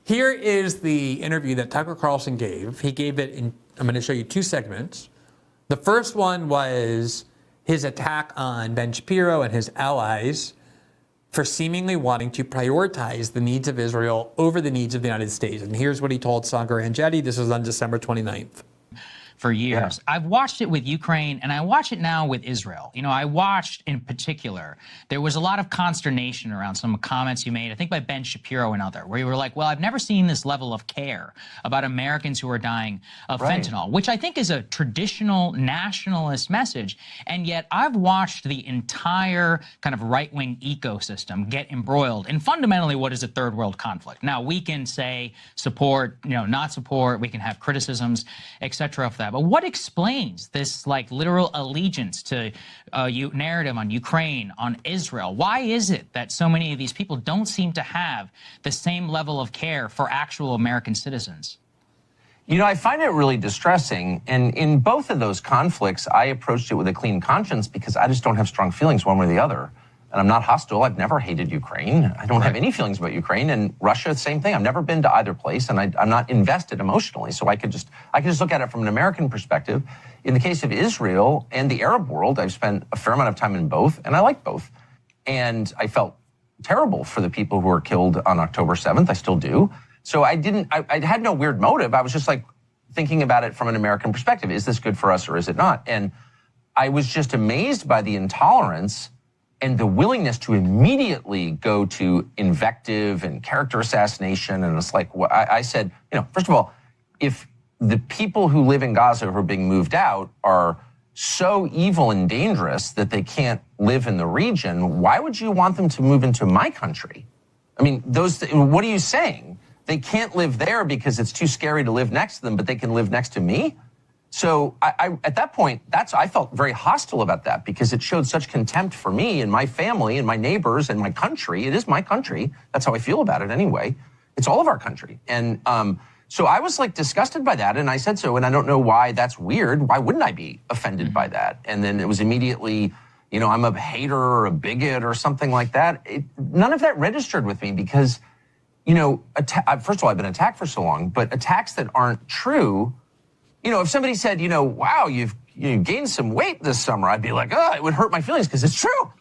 Here is the interview that Tucker Carlson gave. He gave it in, I'm going to show you two segments. The first one was his attack on Ben Shapiro and his allies for seemingly wanting to prioritize the needs of Israel over the needs of the United States. And here's what he told Sagar Anjeti. This was on December 29th. For years. Yeah. I've watched it with Ukraine, and I watch it now with Israel. You know, I watched in particular, there was a lot of consternation around some comments you made, I think by Ben Shapiro and other, where you were like, well, I've never seen this level of care about Americans who are dying of fentanyl, which I think is a traditional nationalist message. And yet I've watched the entire kind of right-wing ecosystem get embroiled in fundamentally what is a third world conflict. Now, we can say support, you know, not support, we can have criticisms, et cetera, of that. But what explains this like literal allegiance to narrative on Ukraine, on Israel? Why is it that so many of these people don't seem to have the same level of care for actual American citizens? You know, I find it really distressing. And in both of those conflicts, I approached it with a clean conscience because I just don't have strong feelings one way or the other. And I'm not hostile. I've never hated Ukraine. I don't have any feelings about Ukraine. And Russia, same thing. I've never been to either place, and I'm not invested emotionally. So I could just look at it from an American perspective. In the case of Israel and the Arab world, I've spent a fair amount of time in both, and I like both. And I felt terrible for the people who were killed on October 7th. I still do. So I had no weird motive. I was just like thinking about it from an American perspective. Is this good for us or is it not? And I was just amazed by the intolerance and the willingness to immediately go to invective and character assassination. And it's like, well, I said, you know, first of all, if the people who live in Gaza who are being moved out are so evil and dangerous that they can't live in the region, why would you want them to move into my country? I mean, what are you saying? They can't live there because it's too scary to live next to them, but they can live next to me? So at that point, I felt very hostile about that because it showed such contempt for me and my family and my neighbors and my country. It is my country. That's how I feel about it anyway. It's all of our country. And so I was like disgusted by that. And I said so. And I don't know why that's weird. Why wouldn't I be offended by that? And then it was immediately, you know, I'm a hater or a bigot or something like that. None of that registered with me because, you know, first of all, I've been attacked for so long, but attacks that aren't true. You know, if somebody said, you know, wow, you've gained some weight this summer, I'd be like, oh, it would hurt my feelings because it's true.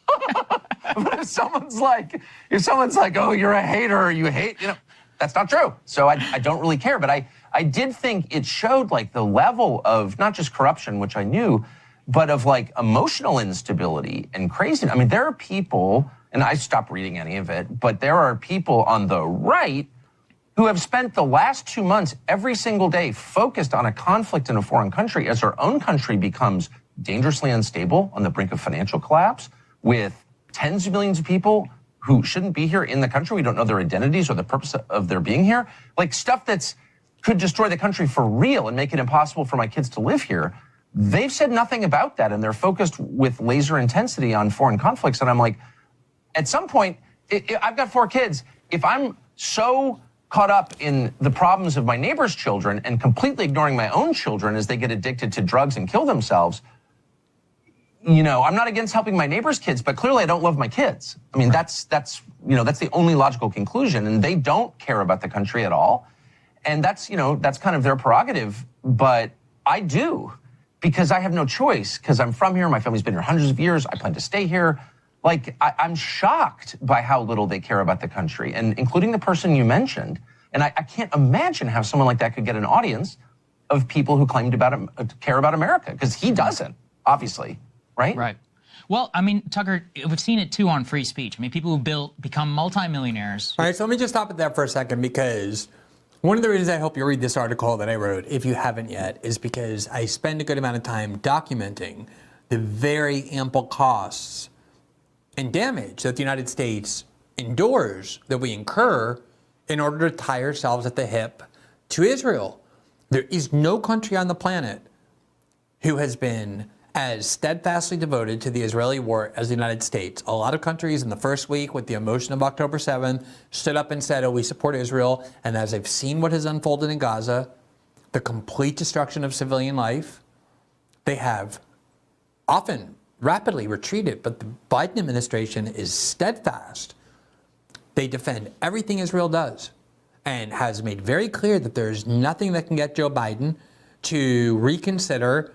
But if someone's like, oh, you're a hater, you hate, you know, that's not true. So I don't really care. But I did think it showed like the level of not just corruption, which I knew, but of like emotional instability and craziness. I mean, there are people, and I stopped reading any of it, but there are people on the right who have spent the last 2 months every single day focused on a conflict in a foreign country as our own country becomes dangerously unstable on the brink of financial collapse with tens of millions of people who shouldn't be here in the country. We don't know their identities or the purpose of their being here. Like stuff could destroy the country for real and make it impossible for my kids to live here. They've said nothing about that, and they're focused with laser intensity on foreign conflicts. And I'm like, at some point, I've got 4 kids. If I'm so caught up in the problems of my neighbor's children and completely ignoring my own children as they get addicted to drugs and kill themselves, you know, I'm not against helping my neighbor's kids, but clearly I don't love my kids. I mean, that's the only logical conclusion, and they don't care about the country at all. And that's kind of their prerogative, but I do because I have no choice because I'm from here. My family's been here hundreds of years. I plan to stay here. Like, I'm shocked by how little they care about the country, and including the person you mentioned. And I can't imagine how someone like that could get an audience of people who claim to care about America, because he doesn't, obviously, right? Right. Well, I mean, Tucker, we've seen it, too, on free speech. I mean, people who become multimillionaires. All right, so let me just stop at that for a second, because one of the reasons I hope you read this article that I wrote, if you haven't yet, is because I spend a good amount of time documenting the very ample costs and damage that the United States endures, that we incur, in order to tie ourselves at the hip to Israel. There is no country on the planet who has been as steadfastly devoted to the Israeli war as the United States. A lot of countries in the first week with the emotion of October 7th stood up and said, oh, we support Israel. And as I've seen what has unfolded in Gaza, the complete destruction of civilian life, they have often rapidly retreated, but the Biden administration is steadfast. They defend everything Israel does. and has made very clear that there's nothing that can get Joe Biden to reconsider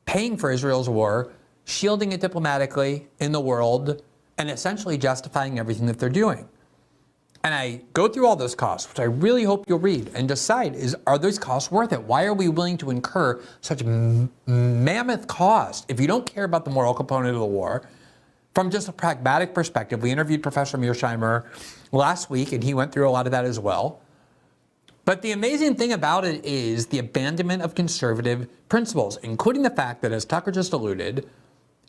paying for Israel's war, shielding it diplomatically in the world, and essentially justifying everything that they're doing. And I go through all those costs, which I really hope you'll read, and decide, are those costs worth it? Why are we willing to incur such mammoth cost if you don't care about the moral component of the war? From just a pragmatic perspective, we interviewed Professor Mearsheimer last week, and he went through a lot of that as well. But the amazing thing about it is the abandonment of conservative principles, including the fact that, as Tucker just alluded,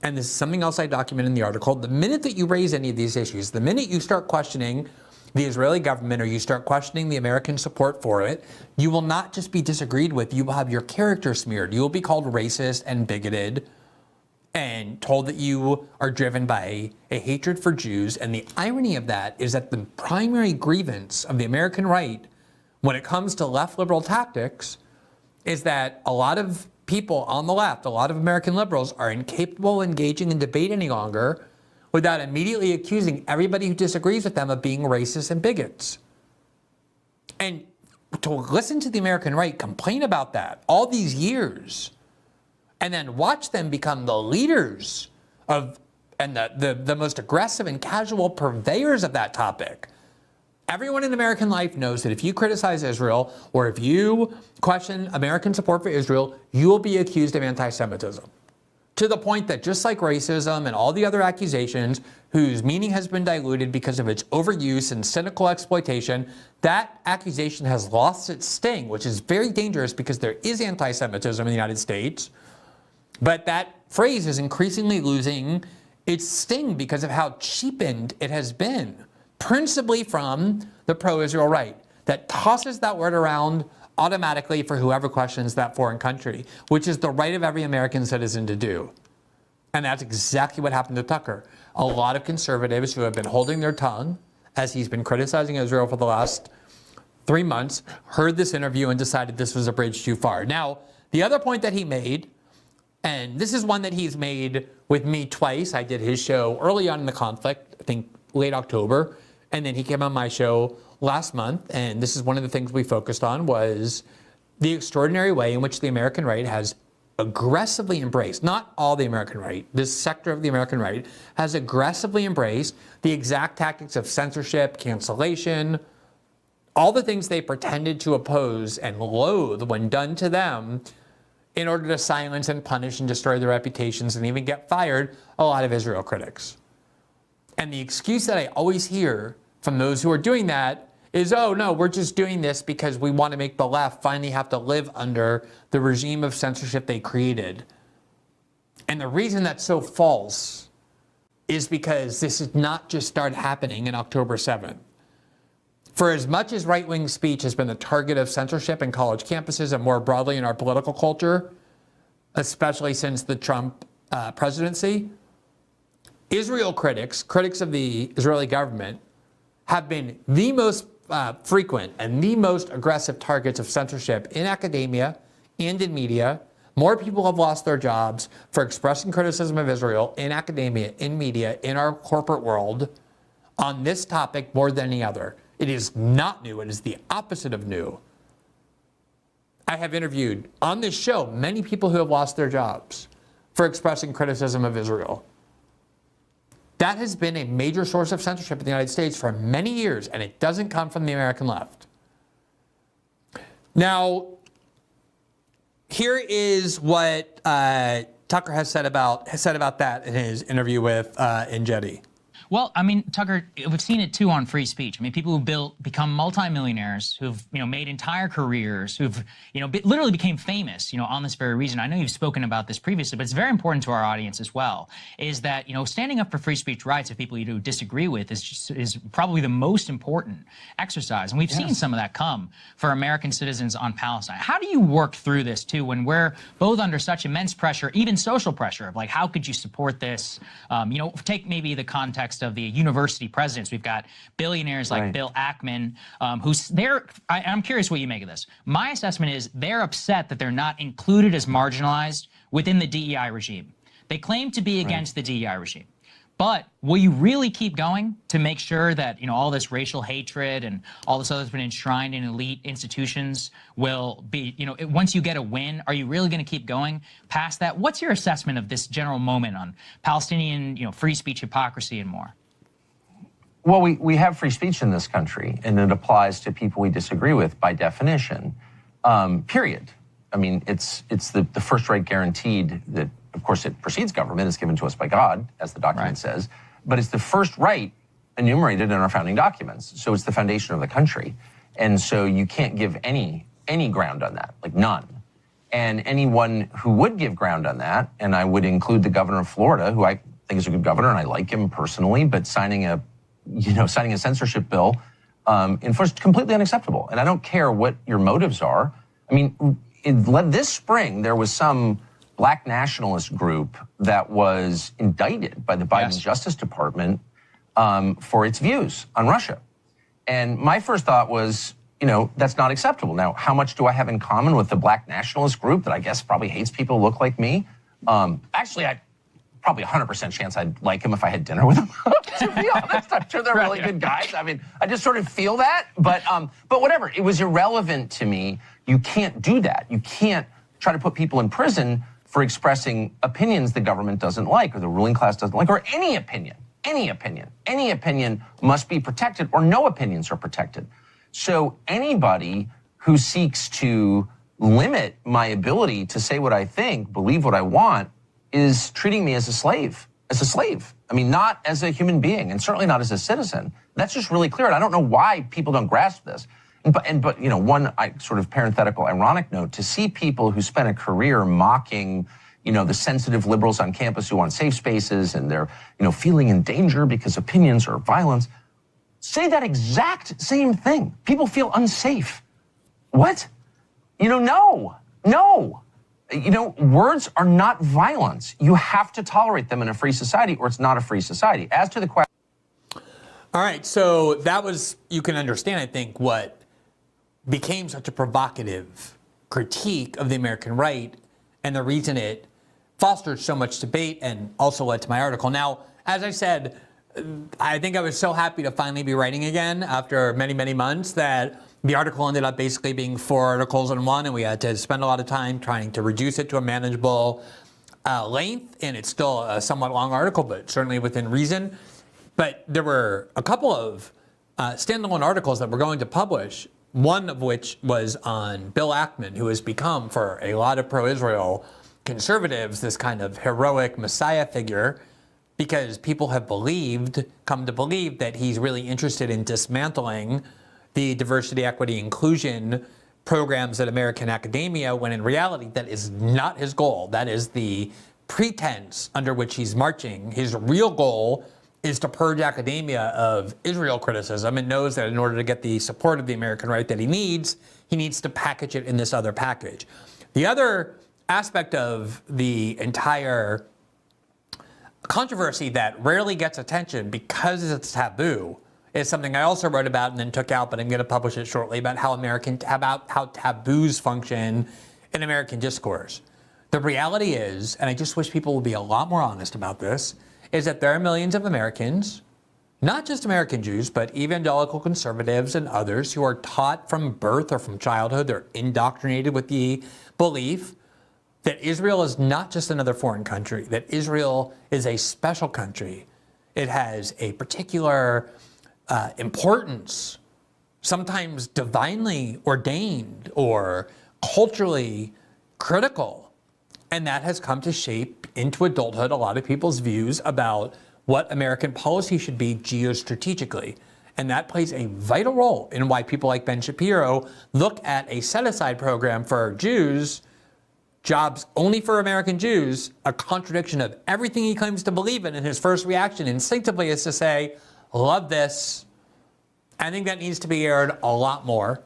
and this is something else I document in the article, the minute that you raise any of these issues, the minute you start questioning the Israeli government or you start questioning the American support for it, you will not just be disagreed with, you will have your character smeared. You will be called racist and bigoted and told that you are driven by a hatred for Jews. And the irony of that is that the primary grievance of the American right when it comes to left liberal tactics is that a lot of people on the left, a lot of American liberals, are incapable of engaging in debate any longer without immediately accusing everybody who disagrees with them of being racist and bigots. And to listen to the American right complain about that all these years and then watch them become the leaders of and the most aggressive and casual purveyors of that topic. Everyone in American life knows that if you criticize Israel or if you question American support for Israel, you will be accused of anti-Semitism. To the point that just like racism and all the other accusations whose meaning has been diluted because of its overuse and cynical exploitation, that accusation has lost its sting, which is very dangerous because there is anti-Semitism in the United States. But that phrase is increasingly losing its sting because of how cheapened it has been, principally from the pro-Israel right that tosses that word around automatically for whoever questions that foreign country, which is the right of every American citizen to do. And that's exactly what happened to Tucker. A lot of conservatives who have been holding their tongue as he's been criticizing Israel for the last 3 months heard this interview and decided this was a bridge too far. Now, the other point that he made, and this is one that he's made with me twice. I did his show early on in the conflict, I think late October, and then he came on my show last month, and this is one of the things we focused on, was the extraordinary way in which the American right has aggressively embraced, not all the American right, this sector of the American right has aggressively embraced the exact tactics of censorship, cancellation, all the things they pretended to oppose and loathe when done to them in order to silence and punish and destroy their reputations and even get fired a lot of Israel critics. And the excuse that I always hear from those who are doing that is, oh no, we're just doing this because we want to make the left finally have to live under the regime of censorship they created. And the reason that's so false is because this did not just start happening in October 7th. For as much as right-wing speech has been the target of censorship in college campuses and more broadly in our political culture, especially since the Trump presidency, Israel critics of the Israeli government, have been the most frequent and the most aggressive targets of censorship in academia and in media. More people have lost their jobs for expressing criticism of Israel in academia, in media, in our corporate world on this topic more than any other. It is not new. It is the opposite of new. I have interviewed on this show many people who have lost their jobs for expressing criticism of Israel. That has been a major source of censorship in the United States for many years, and it doesn't come from the American left. Now, here is what Tucker has said about that in his interview with Enjeti. Well, I mean, Tucker, we've seen it too on free speech. I mean, people who become multimillionaires, who've made entire careers, who've literally became famous, on this very reason. I know you've spoken about this previously, but it's very important to our audience as well. Is that standing up for free speech rights of people you disagree with is probably the most important exercise, and we've seen some of that come for American citizens on Palestine. How do you work through this too when we're both under such immense pressure, even social pressure of like, how could you support this? Take maybe the context of the university presidents. We've got billionaires like Bill Ackman, I'm curious what you make of this. My assessment is they're upset that they're not included as marginalized within the DEI regime. They claim to be against the DEI regime. But will you really keep going to make sure that, you know, all this racial hatred and all this other that's been enshrined in elite institutions will be, you know, once you get a win, are you really going to keep going past that? What's your assessment of this general moment on Palestinian, you know, free speech, hypocrisy, and more? Well, we have free speech in this country, and it applies to people we disagree with by definition, period. I mean, it's the first right guaranteed that, of course, it precedes government. It's given to us by God, as the document says. But it's the first right enumerated in our founding documents. So it's the foundation of the country. And so you can't give any ground on that, like none. And anyone who would give ground on that, and I would include the governor of Florida, who I think is a good governor, and I like him personally, but signing a censorship bill is completely unacceptable. And I don't care what your motives are. I mean, this spring, there was some Black nationalist group that was indicted by the Biden Justice Department for its views on Russia. And my first thought was, you know, that's not acceptable. Now, how much do I have in common with the Black nationalist group that I guess probably hates people who look like me? Actually, I probably 100% chance I'd like him if I had dinner with him, to be honest. I'm sure they're really good guys. I mean, I just sort of feel that. But whatever, it was irrelevant to me. You can't do that. You can't try to put people in prison for expressing opinions the government doesn't like or the ruling class doesn't like, or any opinion must be protected, or no opinions are protected. So anybody who seeks to limit my ability to say what I think, believe what I want, is treating me as a slave. I mean, not as a human being, and certainly not as a citizen. That's just really clear, and I don't know why people don't grasp this. But you know, one sort of parenthetical, ironic note, to see people who spent a career mocking, you know, the sensitive liberals on campus who want safe spaces and they're, you know, feeling in danger because opinions are violence, say that exact same thing. People feel unsafe. What? You know, no. You know, words are not violence. You have to tolerate them in a free society, or it's not a free society. As to the question. All right, so that was, you can understand, I think, what became such a provocative critique of the American right and the reason it fostered so much debate and also led to my article. Now, as I said, I think I was so happy to finally be writing again after many, many months that the article ended up basically being 4 articles in one, and we had to spend a lot of time trying to reduce it to a manageable length, and it's still a somewhat long article, but certainly within reason. But there were a couple of standalone articles that we're going to publish, one of which was on Bill Ackman, who has become, for a lot of pro-Israel conservatives, this kind of heroic messiah figure, because people have come to believe that he's really interested in dismantling the diversity, equity, inclusion programs at American academia, when in reality that is not his goal. That is the pretense under which he's marching. His real goal is to purge academia of Israel criticism, and knows that in order to get the support of the American right that he needs to package it in this other package. The other aspect of the entire controversy that rarely gets attention because it's taboo is something I also wrote about and then took out, but I'm going to publish it shortly, about how taboos function in American discourse. The reality is, and I just wish people would be a lot more honest about this, is that there are millions of Americans, not just American Jews, but evangelical conservatives and others, who are taught from birth or from childhood, they're indoctrinated with the belief that Israel is not just another foreign country, that Israel is a special country. It has a particular importance, sometimes divinely ordained or culturally critical. And that has come to shape into adulthood a lot of people's views about what American policy should be geostrategically. And that plays a vital role in why people like Ben Shapiro look at a set-aside program for Jews, jobs only for American Jews, a contradiction of everything he claims to believe in. And his first reaction instinctively is to say, love this. I think that needs to be aired a lot more.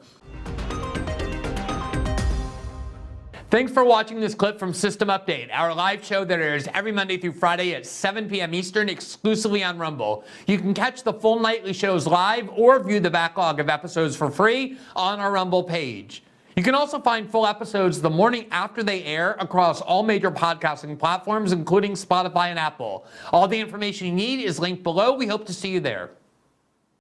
Thanks for watching this clip from System Update, our live show that airs every Monday through Friday at 7 p.m. Eastern, exclusively on Rumble. You can catch the full nightly shows live or view the backlog of episodes for free on our Rumble page. You can also find full episodes the morning after they air across all major podcasting platforms, including Spotify and Apple. All the information you need is linked below. We hope to see you there.